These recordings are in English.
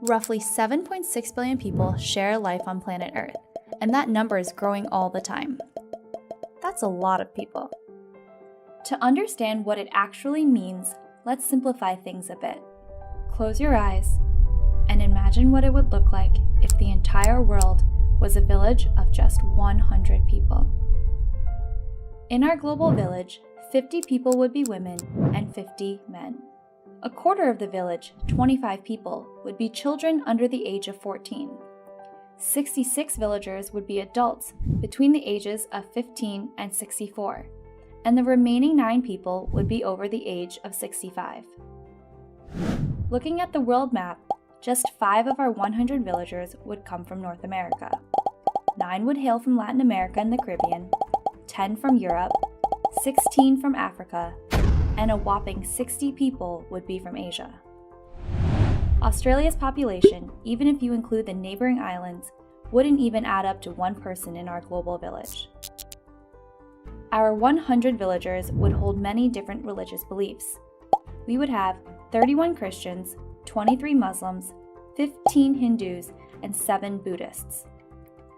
Roughly 7.6 billion people share life on planet Earth, and that number is growing all the time. That's a lot of people. To understand what it actually means, let's simplify things a bit. Close your eyes and imagine what it would look like if the entire world was a village of just 100 people. In our global village, 50 people would be women and 50 men. A quarter of the village, 25 people, would be children under the age of 14. 66 villagers would be adults between the ages of 15 and 64, and the remaining 9 people would be over the age of 65. Looking at the world map, just 5 of our 100 villagers would come from North America. 9 would hail from Latin America and the Caribbean, 10 from Europe, 16 from Africa, and a whopping 60 people would be from Asia. Australia's population, even if you include the neighboring islands, wouldn't even add up to 1 person in our global village. Our 100 villagers would hold many different religious beliefs. We would have 31 Christians, 23 Muslims, 15 Hindus, and 7 Buddhists.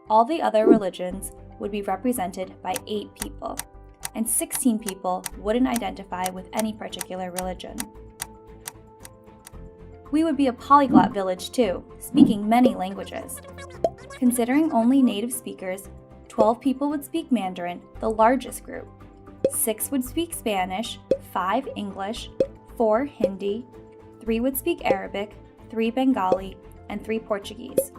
All the other religions would be represented by 8 people, and 16 people wouldn't identify with any particular religion. We would be a polyglot village too, speaking many languages. Considering only native speakers, 12 people would speak Mandarin, the largest group. 6 would speak Spanish, 5 English, 4 Hindi, 3 would speak Arabic, 3 Bengali, and 3 Portuguese.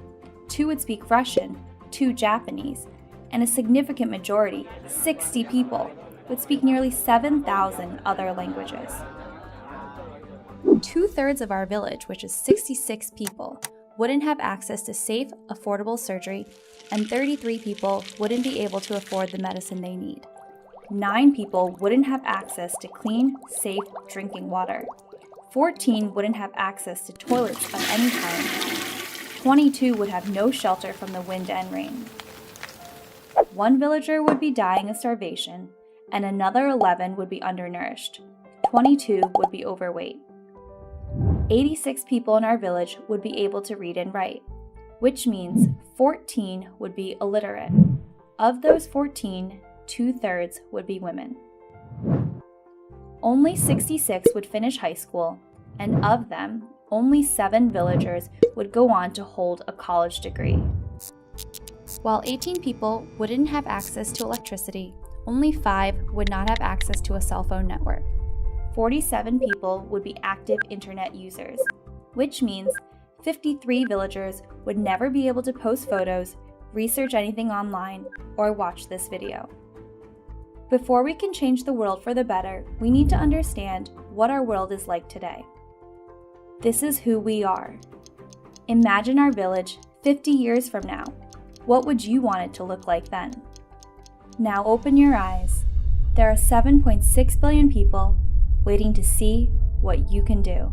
2 would speak Russian, 2 Japanese, and a significant majority, 60 people, would speak nearly 7,000 other languages. 2/3 of our village, which is 66 people, wouldn't have access to safe, affordable surgery, and 33 people wouldn't be able to afford the medicine they need. 9 people wouldn't have access to clean, safe drinking water. 14 wouldn't have access to toilets of any kind. 22 would have no shelter from the wind and rain. 1 villager would be dying of starvation, and another 11 would be undernourished. 22 would be overweight. 86 people in our village would be able to read and write, which means 14 would be illiterate. Of those 14, 2/3 would be women. Only 66 would finish high school, and of them, only 7 villagers would go on to hold a college degree. While 18 people wouldn't have access to electricity, only 5 would not have access to a cell phone network. 47 people would be active internet users, which means 53 villagers would never be able to post photos, research anything online, or watch this video. Before we can change the world for the better, we need to understand what our world is like today. This is who we are. Imagine our village 50 years from now. What would you want it to look like then? Now open your eyes. There are 7.6 billion people waiting to see what you can do.